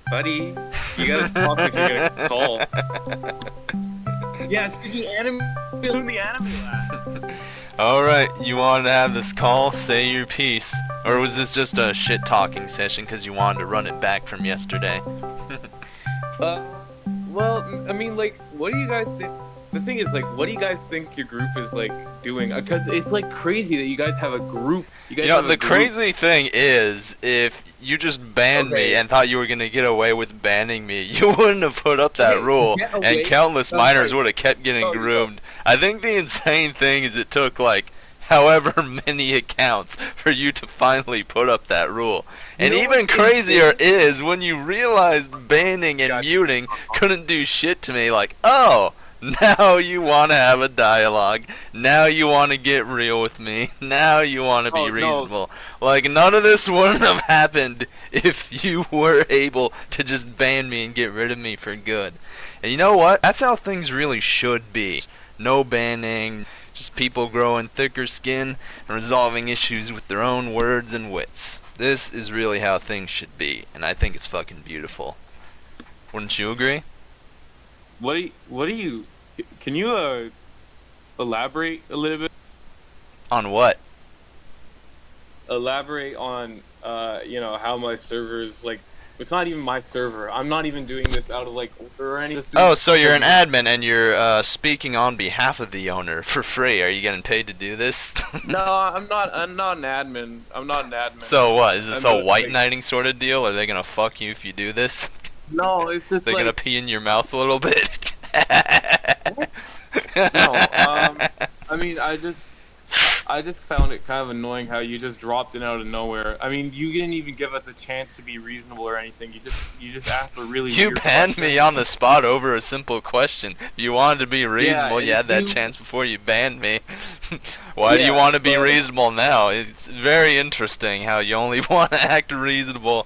Buddy, you gotta talk if you're gonna call. Yes, the anime laugh. Alright, you wanted to have this call, say your piece. Or was this just a shit talking session because you wanted to run it back from yesterday? Well, I mean, like, what do you guys think? The thing is, like, what do you guys think your group is, like, doing? Because it's, like, crazy that you guys have a group. You know, the crazy thing is, if you just banned me and thought you were going to get away with banning me, you wouldn't have put up that rule, and countless minors would have kept getting groomed. I think the insane thing is it took, like, however many accounts for you to finally put up that rule. And even crazier is when you realized banning and muting couldn't do shit to me, like, oh, now you want to have a dialogue. Now you want to get real with me. Now you want to be reasonable. Like, none of this wouldn't have happened if you were able to just ban me and get rid of me for good. And you know what? That's how things really should be. No banning, just people growing thicker skin and resolving issues with their own words and wits. This is really how things should be, and I think it's fucking beautiful. Wouldn't you agree? What do you can you elaborate a little bit? On what? Elaborate on you know, how my server's, like, it's not even my server. I'm not even doing this out of, like, order or anything. Oh, so you're an admin and you're speaking on behalf of the owner for free. Are you getting paid to do this? No, I'm not an admin. I'm not an admin. So what? Is this a white knighting sort of deal? Are they gonna fuck you if you do this? No, it's just they're gonna pee in your mouth a little bit. No, I mean, I just found it kind of annoying how you just dropped in out of nowhere. I mean, you didn't even give us a chance to be reasonable or anything. You just asked a really You weird banned question. me on the spot over a simple question. If you wanted to be reasonable, Yeah, you had that chance before you banned me. Why do you want to be reasonable now? It's very interesting how you only want to act reasonable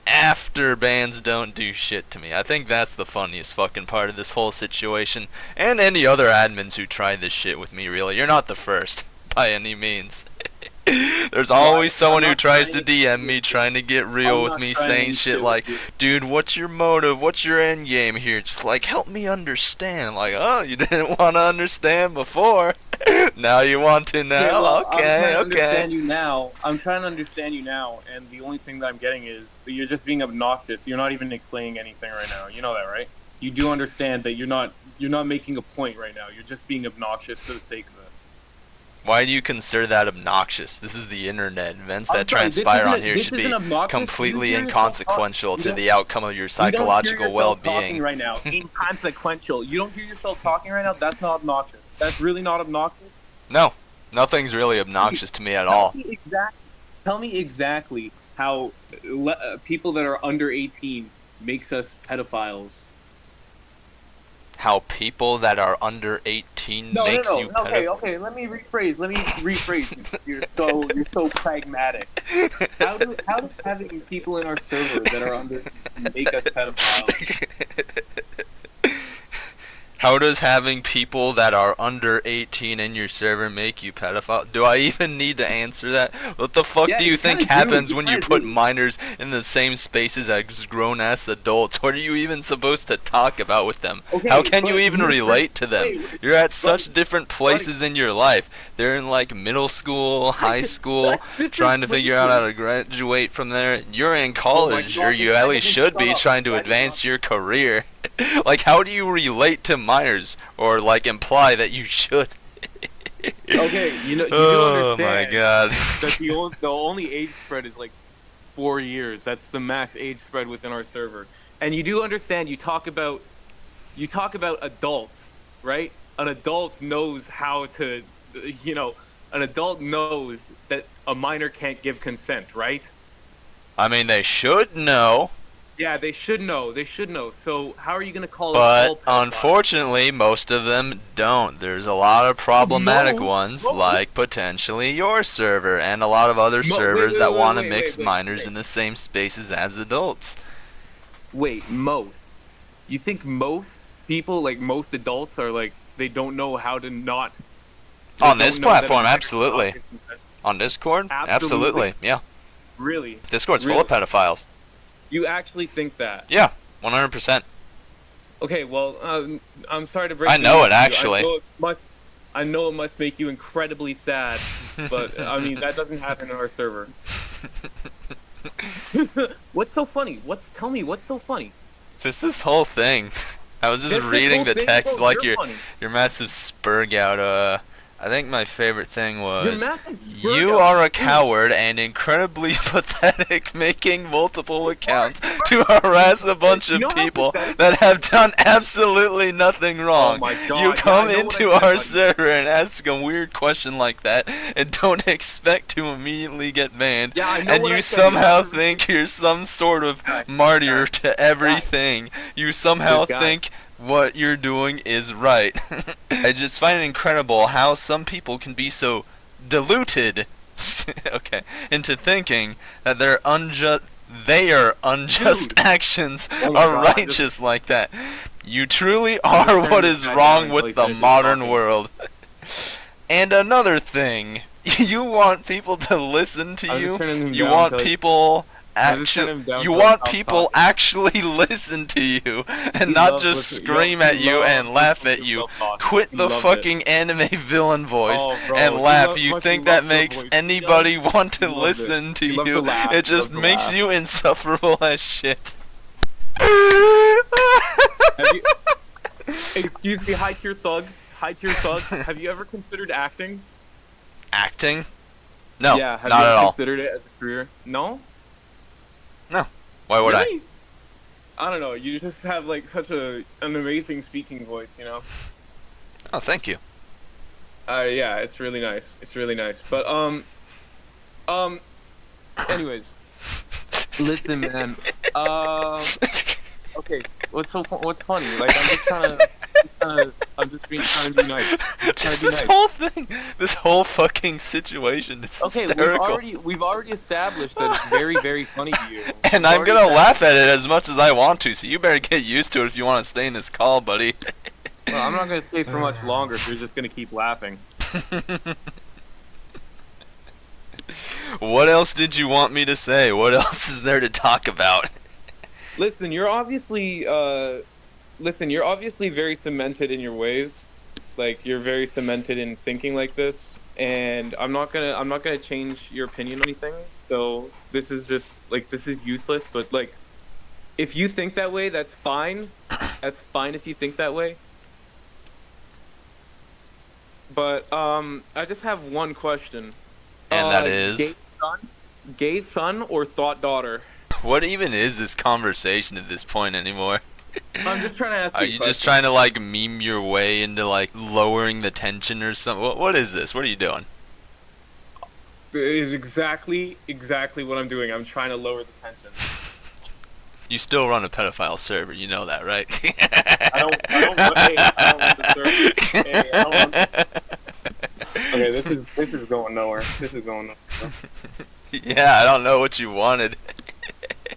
after bans don't do shit to me. I think that's the funniest fucking part of this whole situation. And any other admins who tried this shit with me, really. You're not the first, by any means. There's always someone who tries to DM me, trying to get real with me, saying shit like, dude, what's your motive? What's your end game here? Just like, help me understand. I'm like, oh, you didn't want to understand before. Now you want to now? Yeah, well, okay, I'm trying to understand you now, and the only thing that I'm getting is that you're just being obnoxious. You're not even explaining anything right now. You know that, right? You do understand that you're not making a point right now. You're just being obnoxious for the sake of it. Why do you consider that obnoxious? This is the internet. Events that transpire on here should be completely inconsequential to the outcome of your psychological well-being. Right now, inconsequential. You don't hear yourself talking right now? That's not obnoxious. That's really not obnoxious? No, nothing's really obnoxious to me at all. Tell me exactly how people that are under 18 makes us pedophiles. How people that are under 18 makes you pedophile. Okay, let me rephrase. You're so pragmatic. How does having people in our server that are under 18 make us pedophiles? How does having people that are under 18 in your server make you pedophile? Do I even need to answer that? What the fuck do you think happens when you put minors in the same spaces as grown-ass adults? What are you even supposed to talk about with them? How can you even relate to them? You're at such different places in your life. They're in like middle school, high school, trying to figure out how to graduate from there. You're in college, or you at least should be, trying to advance your career. Like, how do you relate to minors, or like imply that you should? Okay, you do understand. Oh my god. That the only age spread is like 4 years. That's the max age spread within our server. And you do understand. You talk about adults, right? An adult knows how to, an adult knows that a minor can't give consent, right? I mean, they should know. Yeah, they should know. So how are you going to call But unfortunately, most of them don't. There's a lot of problematic ones, like potentially your server, and a lot of other servers that want to mix minors in the same spaces as adults. Wait, most? You think most people, like most adults, are like they don't know how to not? They On don't this know that a platform, minor absolutely. cannot consent? On Discord, Absolutely. absolutely. Yeah. Really? Discord's Really? full of pedophiles. You actually think that? Yeah, 100%. Okay, well, I'm sorry to break. I the know news it to you. actually. I know it must make you incredibly sad, but I mean that doesn't happen on our server. What's so funny? Tell me what's so funny? Just this whole thing. I was just This reading whole the thing, text bro, like you're your funny. massive spurg out. I think my favorite thing Your was massive you are a coward and incredibly pathetic, making multiple accounts to harass a bunch of You know how people pathetic- that have done absolutely nothing wrong. Oh my God, You yeah, come I know what into I said, our buddy. server and ask a weird question like that and don't expect to immediately get banned. Yeah, I know And what you I said. You somehow have to- think you're some sort of Guys, martyr guys, to everything. You somehow Guys. think what you're doing is right. I just find it incredible how some people can be so diluted okay, into thinking that their unjust Dude. actions Oh my are God, righteous like that. You truly I'm are just what turning is this guy wrong down until he with the finishes modern talking. world. And another thing, you want people to listen to I'm just you. turning him You down want until he- people I'm just turning him down you until he want stops people talking. actually listen to you and He not loves just listening- scream he at you loves and laugh listening at to you. himself talk. Quit He the loves fucking anime villain voice Oh, bro, and he laugh. lo- You fucking think that loves the makes voice. anybody want to He loves it. listen to He loves you? to laugh. It He just loves to makes laugh. you insufferable as shit. Have you, excuse me, high tier thug. Have you ever considered acting? Acting? No, Yeah, have not you at ever all. considered it as a career? No. Why would I? Really? I don't know. You just have like such an amazing speaking voice, you know. Oh, thank you. Yeah, it's really nice. It's really nice. But anyways, listen, man. Okay. What's funny? Like I'm just trying to be nice. Just trying Just to be this nice. whole thing, this whole fucking situation is Okay, hysterical. we've already established that it's very, very funny to you. And I'm gonna laugh at it as much as I want to, so you better get used to it if you want to stay in this call, buddy. Well, I'm not gonna stay for much longer if you're just gonna keep laughing. What else did you want me to say? What else is there to talk about? Listen, you're obviously very cemented in your ways. Like you're very cemented in thinking like this, and I'm not gonna change your opinion on anything. So this is useless. But like, if you think that way, that's fine. That's fine if you think that way. But I just have one question. And that is, gay son or thought daughter? what even is this conversation at this point anymore? I'm just trying to ask. Are you just trying to like meme your way into like lowering the tension or something? What is this? What are you doing? It is exactly what I'm doing. I'm trying to lower the tension. You still run a pedophile server, you know that, right? I don't want the server. Hey, I don't want... Okay, this is going nowhere. This is going nowhere. Yeah, I don't know what you wanted.